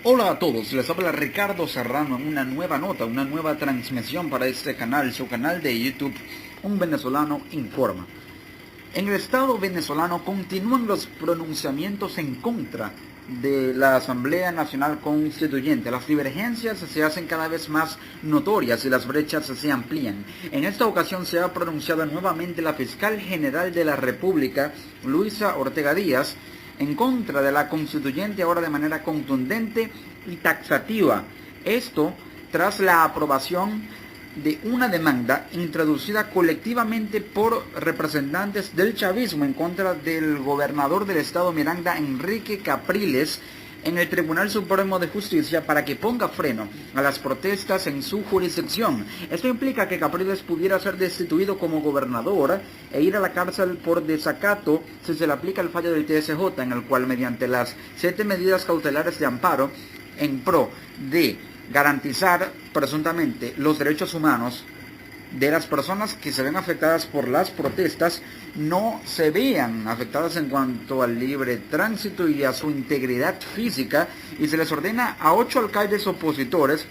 Hola a todos, les habla Ricardo Serrano en una nueva nota, una nueva transmisión para este canal, su canal de YouTube, Un Venezolano Informa. En el Estado venezolano continúan los pronunciamientos en contra de la Asamblea Nacional Constituyente. Las divergencias se hacen cada vez más notorias y las brechas se amplían. En esta ocasión se ha pronunciado nuevamente la Fiscal General de la República, Luisa Ortega Díaz, en contra de la Constituyente, ahora de manera contundente y taxativa. Esto tras la aprobación de una demanda introducida colectivamente por representantes del chavismo en contra del gobernador del estado Miranda, Enrique Capriles, en el Tribunal Supremo de Justicia para que ponga freno a las protestas en su jurisdicción. Esto implica que Capriles pudiera ser destituido como gobernador e ir a la cárcel por desacato si se le aplica el fallo del TSJ, en el cual mediante las 7 medidas cautelares de amparo en pro de garantizar presuntamente los derechos humanos de las personas que se ven afectadas por las protestas, no se vean afectadas en cuanto al libre tránsito y a su integridad física, y se les ordena a 8 alcaldes opositores,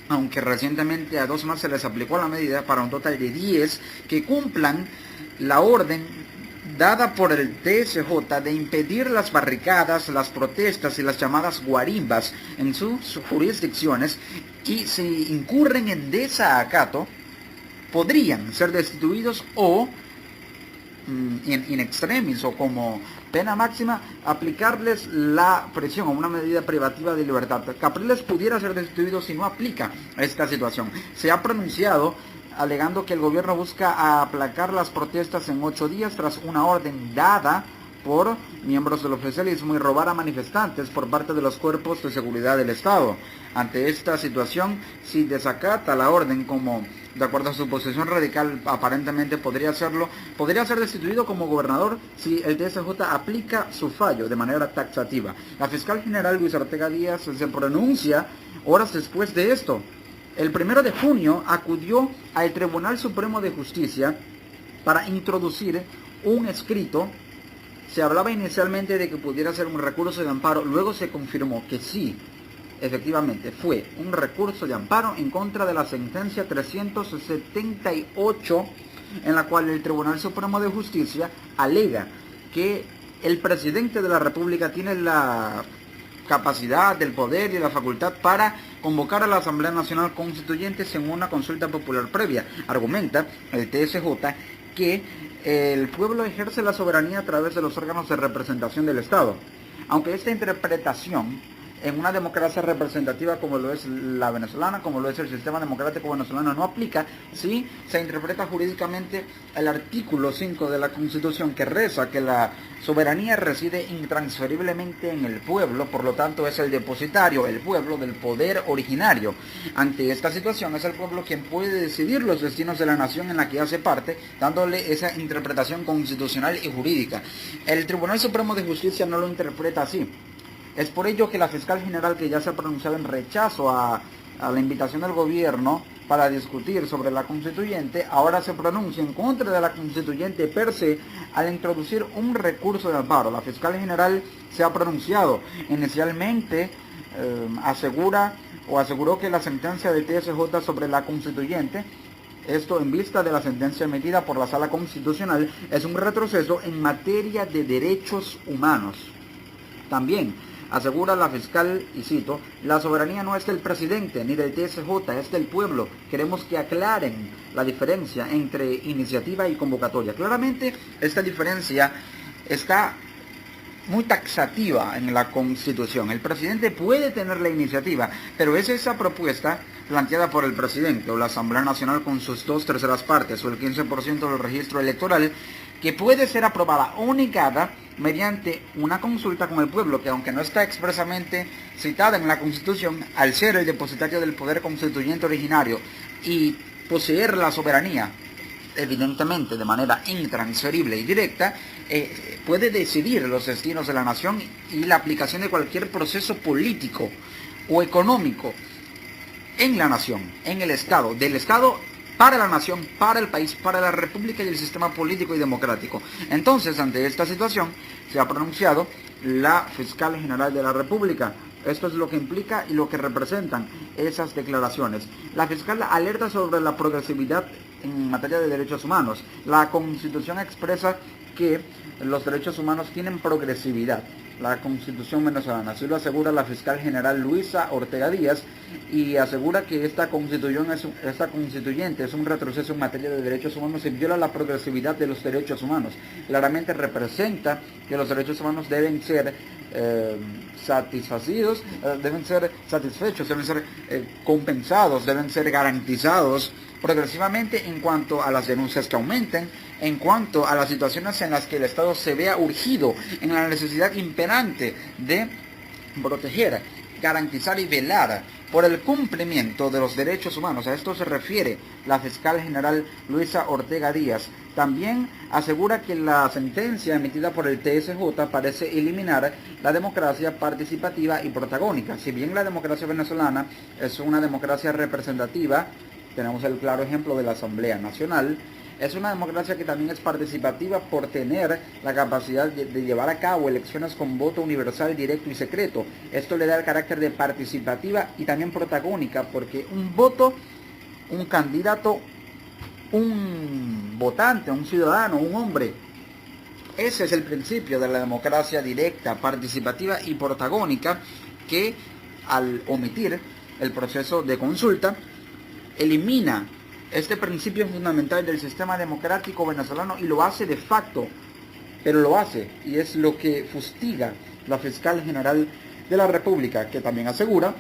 aunque recientemente a 2 más se les aplicó la medida, para un total de 10, que cumplan la orden dada por el TSJ de impedir las barricadas, las protestas y las llamadas guarimbas en sus jurisdicciones, y si incurren en desacato podrían ser destituidos o in extremis o como pena máxima aplicarles la prisión o una medida privativa de libertad. Capriles pudiera ser destituido si no aplica esta situación. Se ha pronunciado alegando que el gobierno busca aplacar las protestas en 8 días tras una orden dada por miembros del oficialismo y robar a manifestantes por parte de los cuerpos de seguridad del Estado. Ante esta situación, si desacata la orden, como de acuerdo a su posición radical aparentemente podría hacerlo, podría ser destituido como gobernador si el TSJ aplica su fallo de manera taxativa. La fiscal general Luisa Ortega Díaz se pronuncia horas después de esto. El 1 de junio acudió al Tribunal Supremo de Justicia para introducir un escrito. Se hablaba inicialmente de que pudiera ser un recurso de amparo, luego se confirmó que sí, efectivamente fue un recurso de amparo en contra de la sentencia 378, en la cual el Tribunal Supremo de Justicia alega que el presidente de la República tiene la capacidad, el poder y la facultad para convocar a la Asamblea Nacional Constituyente en una consulta popular previa. Argumenta el TSJ que el pueblo ejerce la soberanía a través de los órganos de representación del Estado. Aunque esta interpretación en una democracia representativa como lo es la venezolana, como lo es el sistema democrático venezolano, no aplica si se interpreta jurídicamente el artículo 5 de la Constitución, que reza que la soberanía reside intransferiblemente en el pueblo, por lo tanto es el depositario, el pueblo, del poder originario. Ante esta situación es el pueblo quien puede decidir los destinos de la nación en la que hace parte, dándole esa interpretación constitucional y jurídica. El Tribunal Supremo de Justicia no lo interpreta así. Es por ello que la fiscal general, que ya se ha pronunciado en rechazo a la invitación del gobierno para discutir sobre la constituyente, ahora se pronuncia en contra de la constituyente per se al introducir un recurso de amparo. La fiscal general se ha pronunciado inicialmente, aseguró que la sentencia del TSJ sobre la constituyente, esto en vista de la sentencia emitida por la Sala Constitucional, es un retroceso en materia de derechos humanos. También asegura la fiscal, y cito, la soberanía no es del presidente ni del TSJ, es del pueblo. Queremos que aclaren la diferencia entre iniciativa y convocatoria. Claramente esta diferencia está muy taxativa en la Constitución. El presidente puede tener la iniciativa, pero es esa propuesta planteada por el presidente o la Asamblea Nacional con sus 2/3 partes o el 15% del registro electoral, que puede ser aprobada o negada mediante una consulta con el pueblo, que aunque no está expresamente citada en la Constitución, al ser el depositario del poder constituyente originario y poseer la soberanía, evidentemente de manera intransferible y directa, puede decidir los destinos de la nación y la aplicación de cualquier proceso político o económico en la nación, en el Estado, del Estado para la nación, para el país, para la república y el sistema político y democrático. Entonces, ante esta situación, se ha pronunciado la fiscal general de la República, Esto es lo que implica y lo que representan esas declaraciones. La fiscal alerta sobre la progresividad en materia de derechos humanos. La Constitución expresa que los derechos humanos tienen progresividad. La Constitución venezolana, así lo asegura la fiscal general Luisa Ortega Díaz, y asegura que esta constituyente es un retroceso en materia de derechos humanos y viola la progresividad de los derechos humanos. Claramente representa que los derechos humanos deben ser satisfacidos, deben ser satisfechos, deben ser compensados, deben ser garantizados progresivamente en cuanto a las denuncias que aumenten, en cuanto a las situaciones en las que el Estado se vea urgido en la necesidad imperante de proteger, garantizar y velar por el cumplimiento de los derechos humanos. A esto se refiere la fiscal general Luisa Ortega Díaz. También asegura que la sentencia emitida por el TSJ parece eliminar la democracia participativa y protagónica. Si bien la democracia venezolana es una democracia representativa, tenemos el claro ejemplo de la Asamblea Nacional, es una democracia que también es participativa por tener la capacidad de llevar a cabo elecciones con voto universal, directo y secreto. Esto le da el carácter de participativa y también protagónica, porque un voto, un candidato, un votante, un ciudadano, un hombre, ese es el principio de la democracia directa, participativa y protagónica, que al omitir el proceso de consulta, elimina este principio fundamental del sistema democrático venezolano y lo hace de facto, pero lo hace, y es lo que fustiga la fiscal general de la República, que también asegura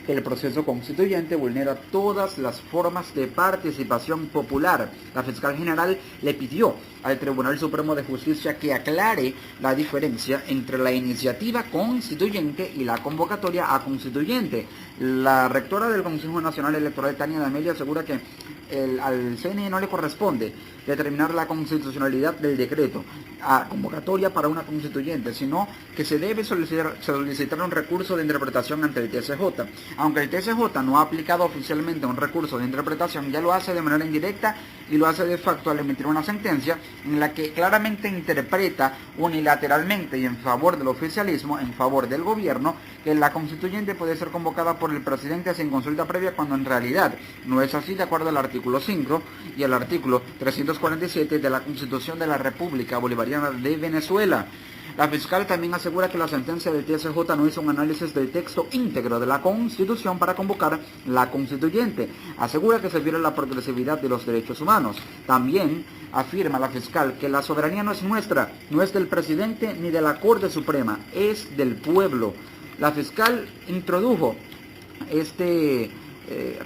que el proceso constituyente vulnera todas las formas de participación popular. La fiscal general le pidió al Tribunal Supremo de Justicia que aclare la diferencia entre la iniciativa constituyente y la convocatoria a constituyente. La rectora del Consejo Nacional Electoral, Tania D'Amelio, asegura que al CNE no le corresponde determinar la constitucionalidad del decreto a convocatoria para una constituyente, sino que se debe solicitar un recurso de interpretación ante el TSJ. Aunque el TSJ no ha aplicado oficialmente un recurso de interpretación, ya lo hace de manera indirecta y lo hace de facto al emitir una sentencia en la que claramente interpreta unilateralmente y en favor del oficialismo, en favor del gobierno, que la constituyente puede ser convocada por el presidente sin consulta previa, cuando en realidad no es así, de acuerdo al artículo 5 y al artículo 347 de la Constitución de la República Bolivariana de Venezuela. La fiscal también asegura que la sentencia del TSJ no hizo un análisis del texto íntegro de la Constitución para convocar la constituyente. Asegura que se viola la progresividad de los derechos humanos. También afirma la fiscal que la soberanía no es nuestra, no es del presidente ni de la Corte Suprema, es del pueblo. La fiscal introdujo este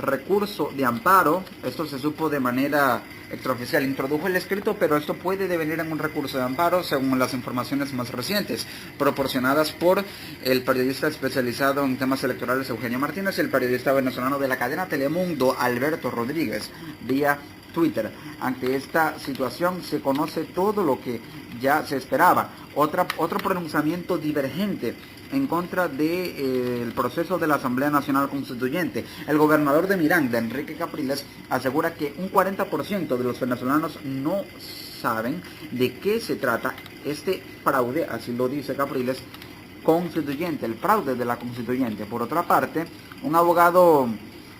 recurso de amparo. Esto se supo de manera extraoficial, introdujo el escrito, pero esto puede devenir en un recurso de amparo según las informaciones más recientes proporcionadas por el periodista especializado en temas electorales Eugenio Martínez y el periodista venezolano de la cadena Telemundo Alberto Rodríguez vía Twitter. Ante esta situación se conoce todo lo que ya se esperaba. Otro pronunciamiento divergente en contra del proceso de la Asamblea Nacional Constituyente. El gobernador de Miranda, Enrique Capriles, asegura que un 40% de los venezolanos no saben de qué se trata este fraude, así lo dice Capriles, constituyente, el fraude de la constituyente. Por otra parte, un abogado